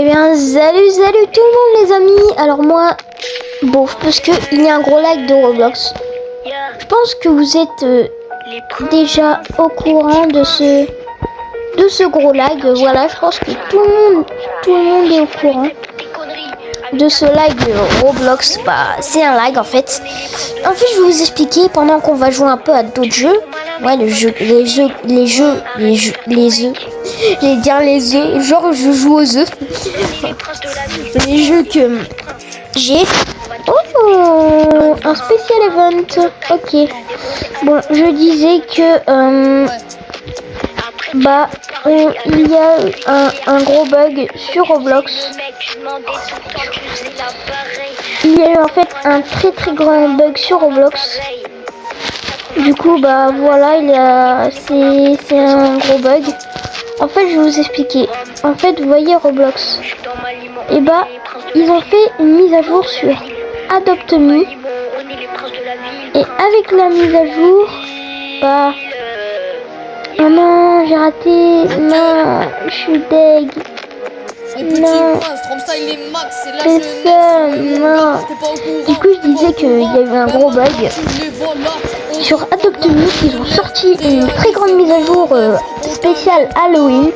Eh bien, salut tout le monde les amis. Alors moi, parce que il y a un gros lag de Roblox. Je pense que vous êtes déjà au courant de ce gros lag. Voilà, je pense que tout le monde est au courant de ce lag Roblox. Bah, c'est un lag en fait. En fait, je vais vous expliquer pendant qu'on va jouer un peu à d'autres jeux. Ouais, les jeux. J'allais dire les œufs, genre je joue aux œufs. Les jeux que j'ai. Oh, un spécial event. Ok. Bon, je disais que il y a un gros bug sur Roblox. Il y a eu en fait un très grand bug sur Roblox. Du coup, voilà, c'est un gros bug. En fait, je vais vous expliquer. En fait, vous voyez Roblox. Et ils ont fait une mise à jour sur Adopt Me. Et avec la mise à jour, oh non, j'ai raté. Non, je suis deg. Non, c'est ça, non. Du coup, je disais qu'il y a eu un gros bug sur Adopt Me. Ils ont sorti une très grande mise à jour spéciale Halloween.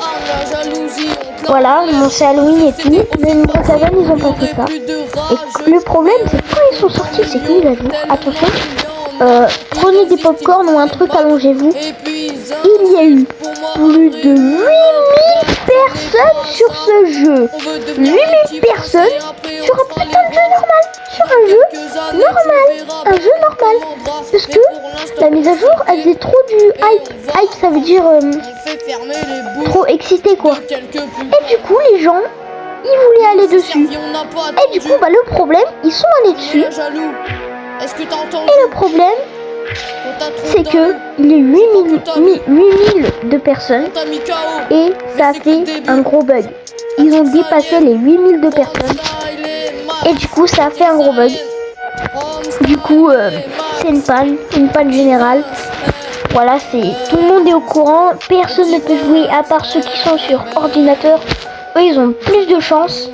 Voilà, bon, c'est Halloween et tout, mais Brookhaven ils ont pas fait ça. Et le problème, c'est que quand ils sont sortis cette mise à jour, attention, prenez des popcorn ou un truc, allongez-vous. Il y a eu plus de 8000 personnes sur ce jeu. 8000 personnes sur un putain de jeu normal. Sur un jeu normal. Un jeu normal. Parce que la mise à jour, elle faisait trop du hype. Hype, ça veut dire trop excité quoi. Et du coup, les gens, ils voulaient aller dessus. Et du coup, le problème, ils sont allés dessus. Et le problème, c'est que il y a 8000 de personnes et ça a fait un gros bug. Ils ont dépassé les 8000 de personnes et du coup ça a fait un gros bug. Du coup c'est une panne générale. Voilà, tout le monde est au courant, personne ne peut jouer à part ceux qui sont sur ordinateur. Eux ils ont plus de chance.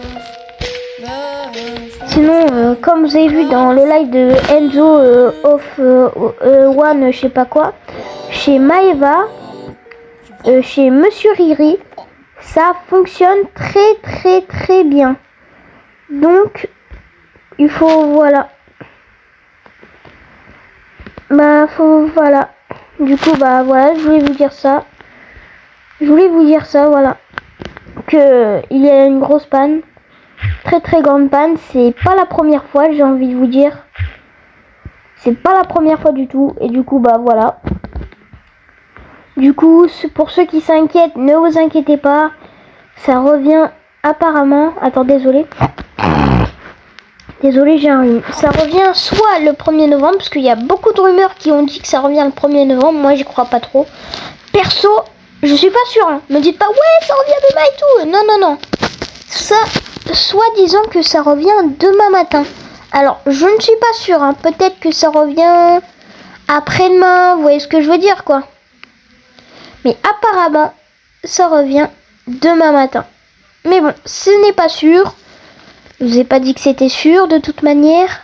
Sinon, comme vous avez vu dans le live de Enzo One, je sais pas quoi, chez Maeva, chez Monsieur Riri, ça fonctionne très bien. Donc, il faut, voilà. Voilà. Du coup, voilà, je voulais vous dire ça. Voilà. Que il y a une grosse panne. Très grande panne, c'est pas la première fois, j'ai envie de vous dire. C'est pas la première fois du tout. Et du coup, voilà. Du coup, pour ceux qui s'inquiètent, ne vous inquiétez pas. Ça revient apparemment. Attends, désolé, j'ai un rhume. Ça revient soit le 1er novembre, parce qu'il y a beaucoup de rumeurs qui ont dit que ça revient le 1er novembre. Moi, j'y crois pas trop. Perso, je suis pas sûre. Hein. Me dites pas, ouais, ça revient demain et tout. Non. Ça, soit disant que ça revient demain matin. Alors, je ne suis pas sûre. Hein. Peut-être que ça revient après-demain. Vous voyez ce que je veux dire, quoi. Mais apparemment, ça revient demain matin. Mais bon, ce n'est pas sûr. Je vous ai pas dit que c'était sûr, de toute manière.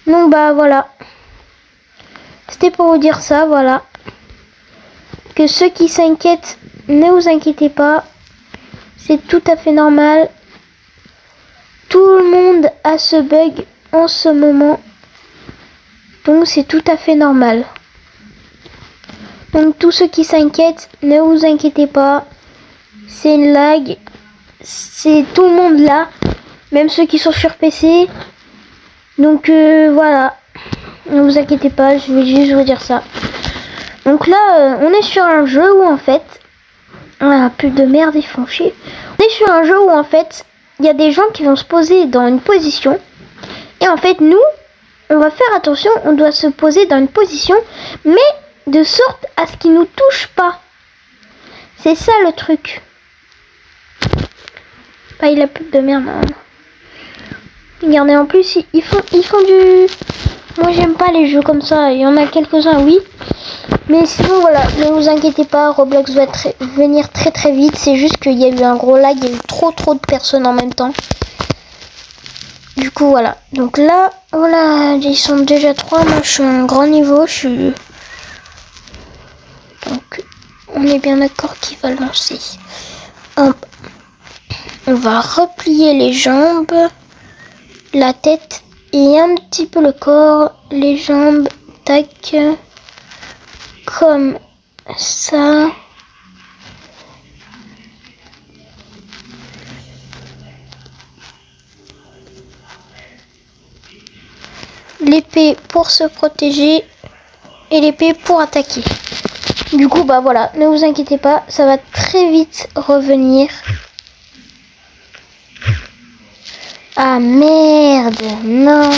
Donc, voilà. C'était pour vous dire ça, voilà. Que ceux qui s'inquiètent, ne vous inquiétez pas. C'est tout à fait normal. Tout le monde a ce bug en ce moment. Donc c'est tout à fait normal. Donc tous ceux qui s'inquiètent, ne vous inquiétez pas. C'est une lag. C'est tout le monde là. Même ceux qui sont sur PC. Donc voilà. Ne vous inquiétez pas, je vais juste vous dire ça. Donc là, on est sur un jeu où en fait... Ah, plus de merde, ils font chier. On est sur un jeu où en fait, il y a des gens qui vont se poser dans une position. Et en fait, nous, on va faire attention, on doit se poser dans une position, mais de sorte à ce qu'ils nous touchent pas. C'est ça le truc. Il a plus de merde. Hein. Regardez, en plus, ils font du... Moi, j'aime pas les jeux comme ça. Il y en a quelques-uns, oui. Mais sinon voilà, ne vous inquiétez pas, Roblox va venir très très vite. C'est juste qu'il y a eu un gros lag, il y a eu trop de personnes en même temps. Du coup voilà, donc là, voilà, ils sont déjà 3, moi je suis à un grand niveau, donc on est bien d'accord qu'il va lancer. Hop. On va replier les jambes, la tête et un petit peu le corps, les jambes, tac, comme ça. L'épée pour se protéger et l'épée pour attaquer. Du coup, bah voilà, ne vous inquiétez pas, ça va très vite revenir. Ah merde, non.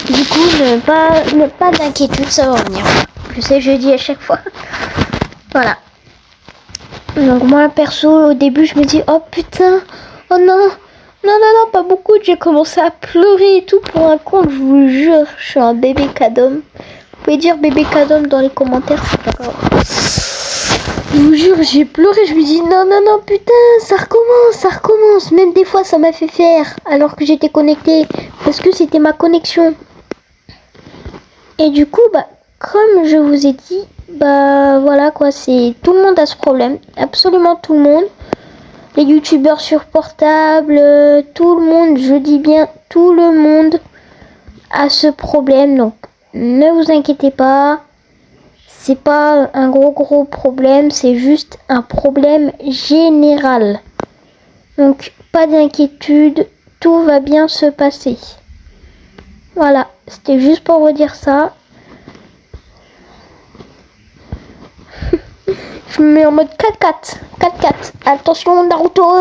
Du coup, pas d'inquiétude, ça va revenir. Je sais, je dis à chaque fois. Voilà. Donc moi, perso, au début, je me dis, oh putain, oh non. Non, pas beaucoup. J'ai commencé à pleurer et tout pour un compte, je vous jure. Je suis un bébé cadom. Vous pouvez dire bébé cadom dans les commentaires, c'est pas grave. Je vous jure, j'ai pleuré. Je me dis non, putain, ça recommence. Même des fois, ça m'a fait faire alors que j'étais connectée parce que c'était ma connexion. Et du coup, bah, comme je vous ai dit, bah voilà quoi, c'est tout le monde a ce problème, absolument tout le monde. Les youtubeurs sur portable, tout le monde, je dis bien tout le monde a ce problème. Donc ne vous inquiétez pas, c'est pas un gros problème, c'est juste un problème général. Donc pas d'inquiétude, tout va bien se passer. Voilà, c'était juste pour vous dire ça. Je me mets en mode 4-4. Attention, Naruto.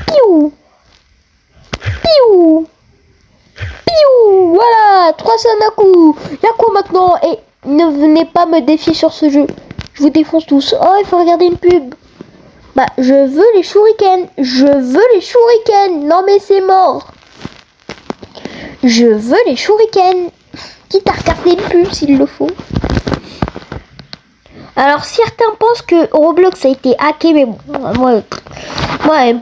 Piou. Voilà, 3 Sanaku. Yaku maintenant. Et ne venez pas me défier sur ce jeu. Je vous défonce tous. Oh, il faut regarder une pub. Bah, je veux les shurikens. Non, mais c'est mort. Je veux les shurikens. Quitte à regarder une pub s'il le faut. Alors certains pensent que Roblox a été hacké, mais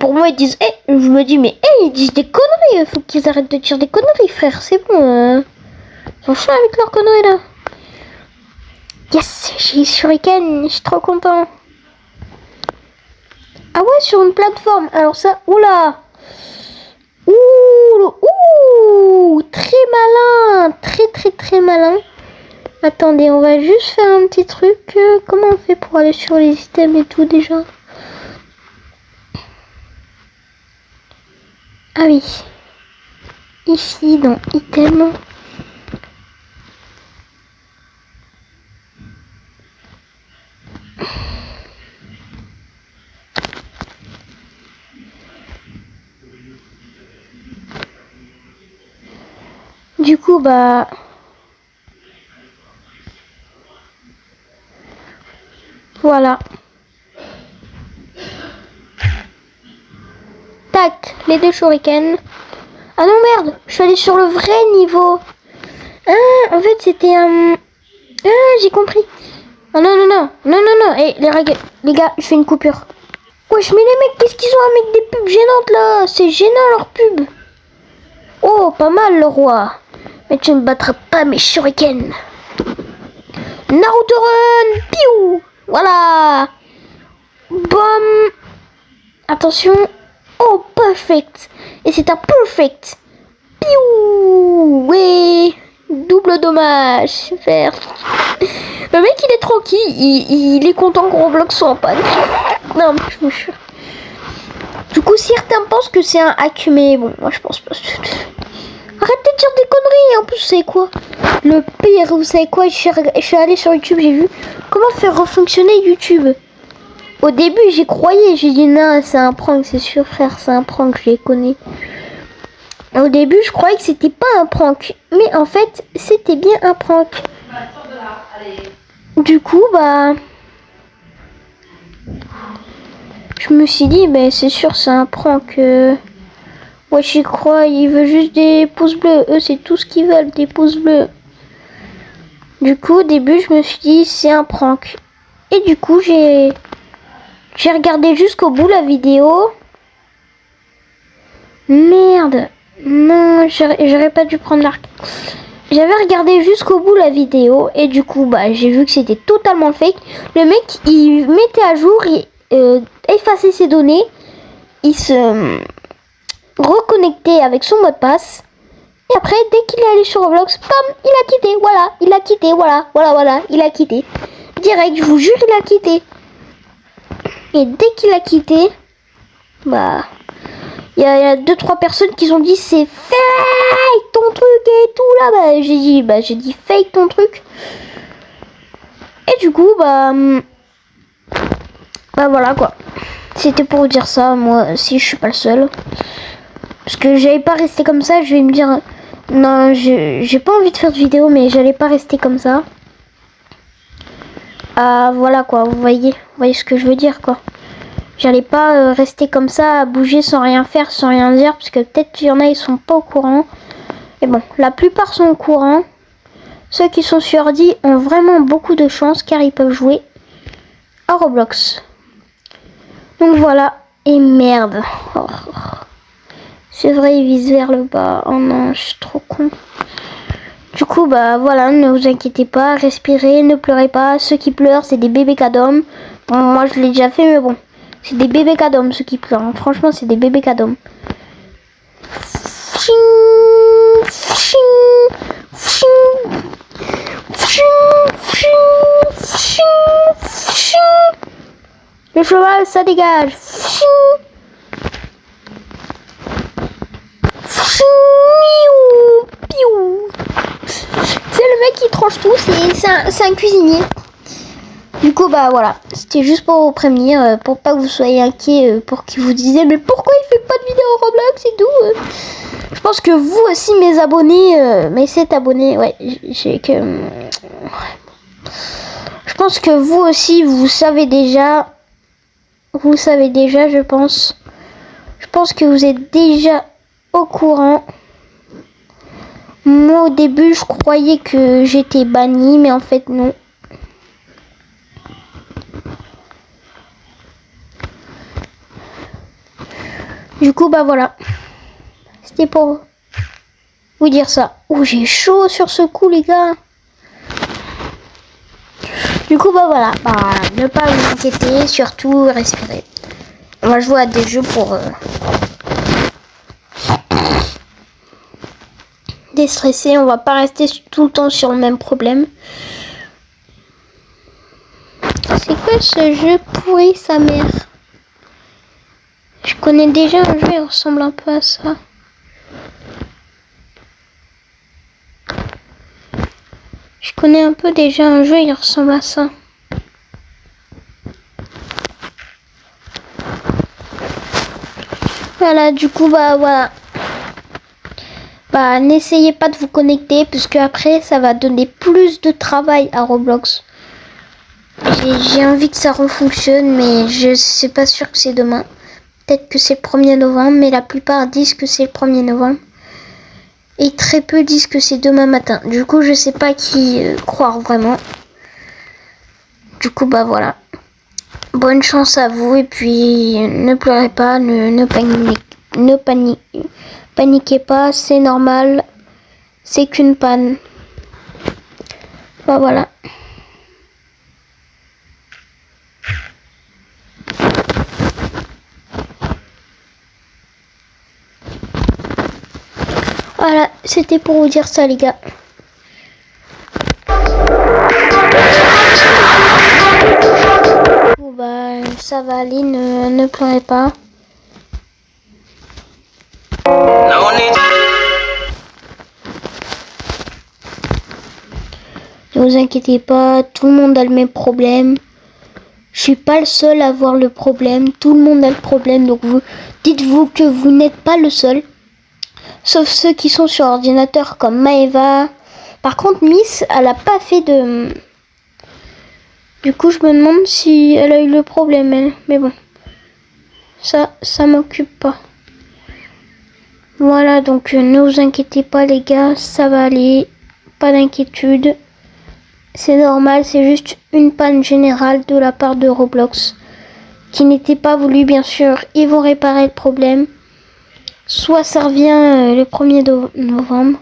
pour moi ils disent, je me dis mais ils disent des conneries, faut qu'ils arrêtent de dire des conneries frère, c'est bon, ils sont chiants avec leurs conneries là. Yes, j'ai Shuriken, je suis trop content. Ah ouais, sur une plateforme, alors ça, oula, très malin, très malin. Attendez, on va juste faire un petit truc. Comment on fait pour aller sur les items et tout déjà? Ah oui. Ici, dans items. Du coup, bah... Voilà. Tac, les 2 shurikens. Ah non, merde, je suis allée sur le vrai niveau. Ah, en fait, c'était un... Ah, j'ai compris. Ah non. Eh, les gars, je fais une coupure. Wesh, mais les mecs, qu'est-ce qu'ils ont avec des pubs gênantes, là? C'est gênant, leur pub. Oh, pas mal, le roi. Mais tu ne battras pas mes shurikens. Naruto Run. Piou. Voilà. Bam. Attention. Oh, perfect. Et c'est un perfect. Piou. Ouais. Double dommage. Faire. Le mec, il est tranquille. Il est content que Roblox soit en panne. Non, mais je me jure. Du coup, certains pensent que c'est un hack, mais bon, moi je pense pas. Arrêtez de dire des conneries. En plus, vous savez quoi? Le pire, vous savez quoi? Je suis allée sur YouTube, j'ai vu comment faire refonctionner YouTube. Au début, j'y croyais. J'ai dit non, c'est un prank, c'est sûr, frère, c'est un prank, je les connais. Au début, je croyais que c'était pas un prank, mais en fait, c'était bien un prank. Du coup, bah, je me suis dit, bah, c'est sûr, c'est un prank. Ouais, j'y crois, il veut juste des pouces bleus. Eux, c'est tout ce qu'ils veulent, des pouces bleus. Du coup, au début, je me suis dit, c'est un prank. Et du coup, j'ai regardé jusqu'au bout la vidéo. Merde. Non, j'aurais pas dû prendre l'arc. J'avais regardé jusqu'au bout la vidéo. Et du coup, bah, j'ai vu que c'était totalement fake. Le mec, il mettait à jour, il effaçait ses données. Il se reconnectait avec son mot de passe. Et après, dès qu'il est allé sur Roblox, bam, il a quitté. Voilà, il a quitté. Voilà, il a quitté. Direct, je vous jure, il a quitté. Et dès qu'il a quitté, bah, il y a 2-3 personnes qui ont dit c'est fake ton truc et tout là. Bah, j'ai dit fake ton truc. Et du coup, bah voilà quoi. C'était pour vous dire ça, moi, si je suis pas le seul. Parce que j'allais pas rester comme ça, je vais me dire... Non, j'ai pas envie de faire de vidéo, mais j'allais pas rester comme ça. Voilà quoi, vous voyez ce que je veux dire quoi. J'allais pas rester comme ça, à bouger sans rien faire, sans rien dire, parce que peut-être qu'il y en a, ils sont pas au courant. Et bon, la plupart sont au courant. Ceux qui sont sur ordi ont vraiment beaucoup de chance, car ils peuvent jouer à Roblox. Donc voilà, et merde. Oh. C'est vrai, il vise vers le bas. Oh non, je suis trop con. Du coup, bah voilà, ne vous inquiétez pas, respirez, ne pleurez pas. Ceux qui pleurent, c'est des bébés cadoms. Bon, moi, je l'ai déjà fait, mais bon. C'est des bébés cadoms, ceux qui pleurent. Franchement, c'est des bébés cadoms. Le cheval, ça dégage. C'est le mec qui tranche tout, c'est un cuisinier. Du coup, bah voilà, c'était juste pour vous prévenir, pour pas que vous soyez inquiets, pour qu'ils vous disiez mais pourquoi il fait pas de vidéo Roblox et tout. Je pense que vous aussi, mes abonnés, mes 7 abonnés, ouais, j'ai que... Je pense que vous aussi, vous savez déjà, je pense. Je pense que vous êtes déjà au courant. Moi, au début, je croyais que j'étais bannie, mais en fait, non. Du coup, bah voilà. C'était pour vous dire ça. Oh, j'ai chaud sur ce coup, les gars. Du coup, bah voilà. Bah, ne pas vous inquiéter, surtout respirer. On va jouer à des jeux pour déstresser. On va pas rester tout le temps sur le même problème. C'est quoi ce jeu pourri, sa mère? Je connais déjà un jeu, il ressemble un peu à ça. Je connais un peu déjà un jeu, il ressemble à ça. Voilà, du coup, bah voilà. Bah, n'essayez pas de vous connecter, puisque après, ça va donner plus de travail à Roblox. J'ai envie que ça refonctionne, mais je sais pas sûr que c'est demain. Peut-être que c'est le 1er novembre, mais la plupart disent que c'est le 1er novembre. Et très peu disent que c'est demain matin. Du coup, je sais pas qui croire vraiment. Du coup, bah voilà. Bonne chance à vous, et puis ne pleurez pas, ne paniquez pas, c'est normal. C'est qu'une panne. Bah voilà. Voilà, c'était pour vous dire ça, les gars. Bon bah, ça va aller, ne pleurez pas. Ne vous inquiétez pas, tout le monde a le même problème. Je suis pas le seul à avoir le problème, tout le monde a le problème, donc vous dites-vous que vous n'êtes pas le seul. Sauf ceux qui sont sur ordinateur comme Maeva. Par contre, Miss, elle a pas fait de... Du coup, je me demande si elle a eu le problème, elle. Mais bon, ça m'occupe pas. Voilà, donc ne vous inquiétez pas, les gars, ça va aller. Pas d'inquiétude. C'est normal, c'est juste une panne générale de la part de Roblox. Qui n'était pas voulu, bien sûr. Ils vont réparer le problème. Soit ça revient le 1er novembre.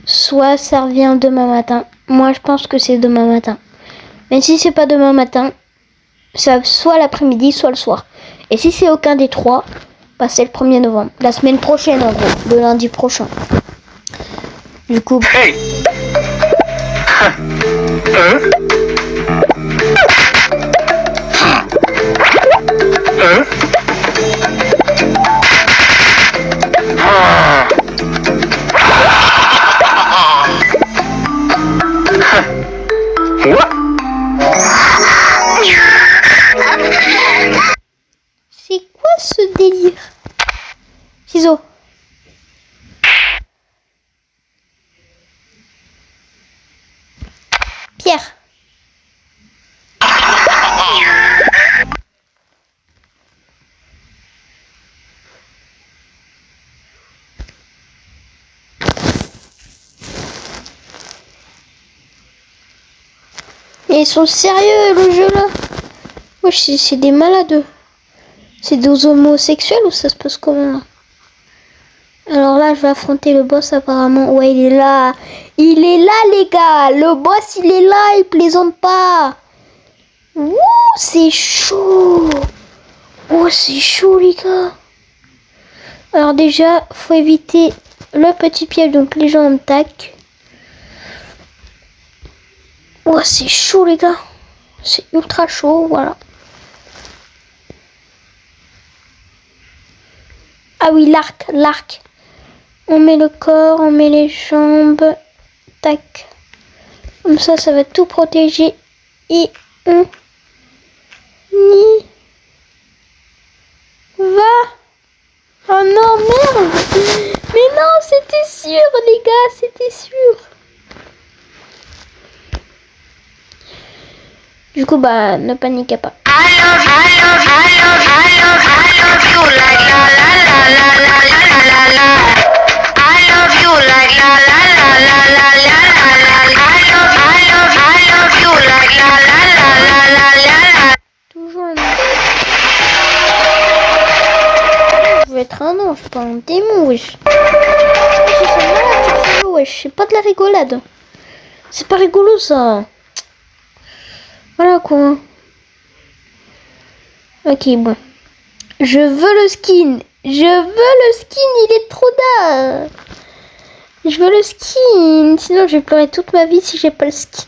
Soit ça revient demain matin. Moi, je pense que c'est demain matin. Mais si c'est pas demain matin, c'est soit l'après-midi, soit le soir. Et si c'est aucun des trois, bah c'est le 1er novembre. La semaine prochaine, en gros. Le lundi prochain. Du coup... Hey. C'est quoi ce délire? Ciseaux. Pierre. Et ils sont sérieux le jeu là? Wesh, c'est des malades. C'est des homosexuels ou ça se passe comment là? Alors là, je vais affronter le boss apparemment. Ouais, il est là. Il est là, les gars. Le boss, il est là. Il plaisante pas. Ouh, c'est chaud. Oh, c'est chaud, les gars. Alors déjà, faut éviter le petit piège. Donc les gens attaquent. Oh, c'est chaud, les gars. C'est ultra chaud, voilà. Ah oui, l'arc. On met le corps, on met les jambes. Tac. Comme ça, ça va tout protéger. Et on y va. Oh non, merde. Mais non, c'était sûr, les gars, c'était sûr. Du coup, bah, ne paniquez pas. Toujours un... Je vais être un ange, pas un démon, wesh. Wesh, c'est pas de la rigolade. C'est pas rigolo, ça. Voilà, quoi. Ok, bon. Je veux le skin. Il est trop tard. Je veux le skin. Sinon, je vais pleurer toute ma vie si j'ai pas le skin.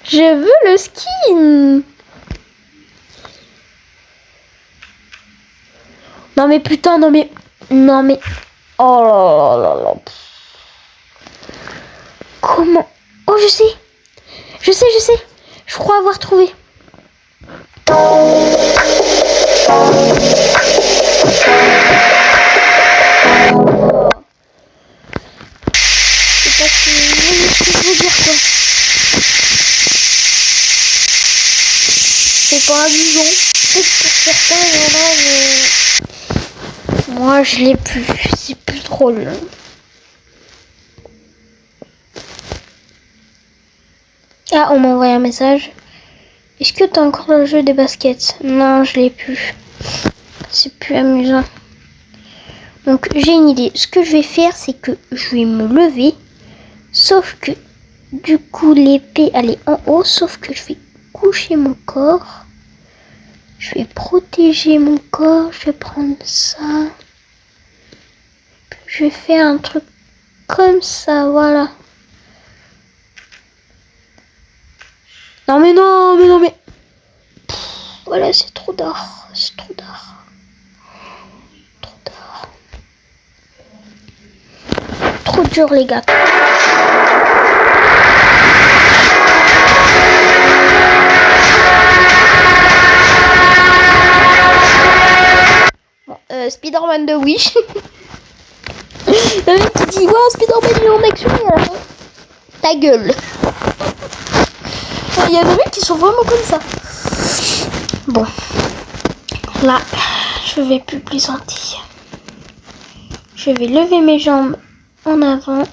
Je veux le skin. Non mais putain, non mais... Oh là là là là. Comment... Oh, je sais. Je crois avoir trouvé. C'est pas ce que je veux dire, quoi. C'est pas amusant. Peut-être pour certains, il y en a, mais... Moi, je l'ai plus. C'est plus drôle. Ah, on m'a envoyé un message. Est-ce que t'as encore le jeu des baskets? Non, je l'ai plus. C'est plus amusant. Donc, j'ai une idée. Ce que je vais faire, c'est que je vais me lever. Sauf que, du coup, l'épée, elle est en haut. Sauf que je vais coucher mon corps. Je vais protéger mon corps. Je vais prendre ça. Je vais faire un truc comme ça, voilà. Non mais. Voilà, c'est trop tard. Trop dur, les gars. Bon, Spider-Man de Wish. Le mec qui dit, ouais, Spider-Man il est en action, et à la fin, ta gueule. Il y a des mecs qui sont vraiment comme ça. Bon. Là, je vais plus plaisanter. Je vais lever mes jambes en avant.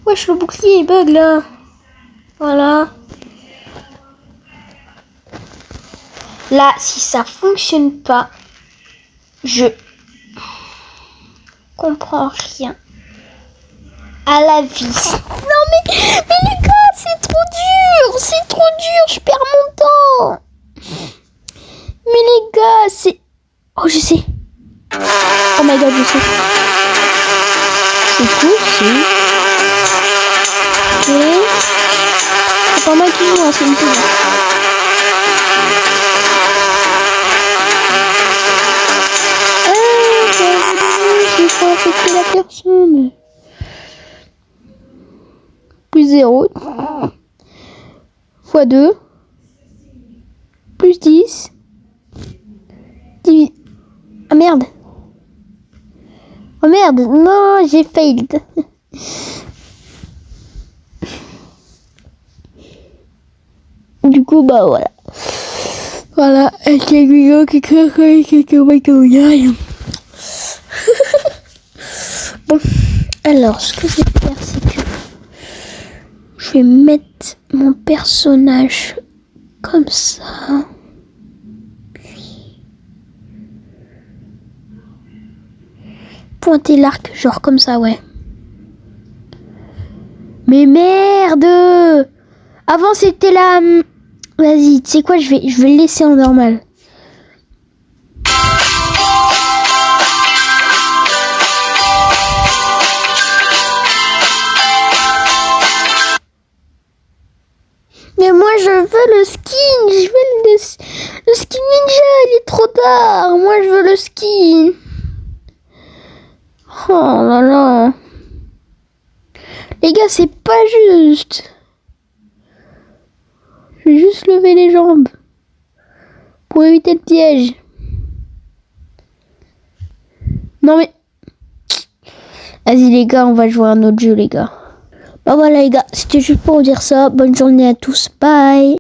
Wesh, le bouclier bug là. Voilà. Là, si ça fonctionne pas, je comprends rien à la vie. Non mais les gars, c'est trop dur, je perds mon temps. Mais les gars, c'est... Oh, je sais. Oh my god, je sais. C'est cool, c'est... Ok. C'est pas moi qui joue, hein, c'est une pub. Il faut affecter la personne. Plus 0. Fois 2. Plus 10. Ah merde. Oh merde. Non, j'ai failed. Du coup, bah voilà. Voilà. Bon. Alors, ce que je vais faire, c'est que je vais mettre mon personnage comme ça. Pointer l'arc, genre comme ça, ouais. Mais merde! Avant, c'était la... Vas-y, tu sais quoi, je vais le laisser en normal. Mais moi, je veux le skin. Je veux le skin ninja. Il est trop tard. Moi, je veux le skin. Oh là là. Les gars, c'est pas juste. Je vais juste lever les jambes pour éviter le piège. Non mais... Vas-y les gars, on va jouer à un autre jeu les gars. Bah voilà les gars, c'était juste pour dire ça. Bonne journée à tous. Bye.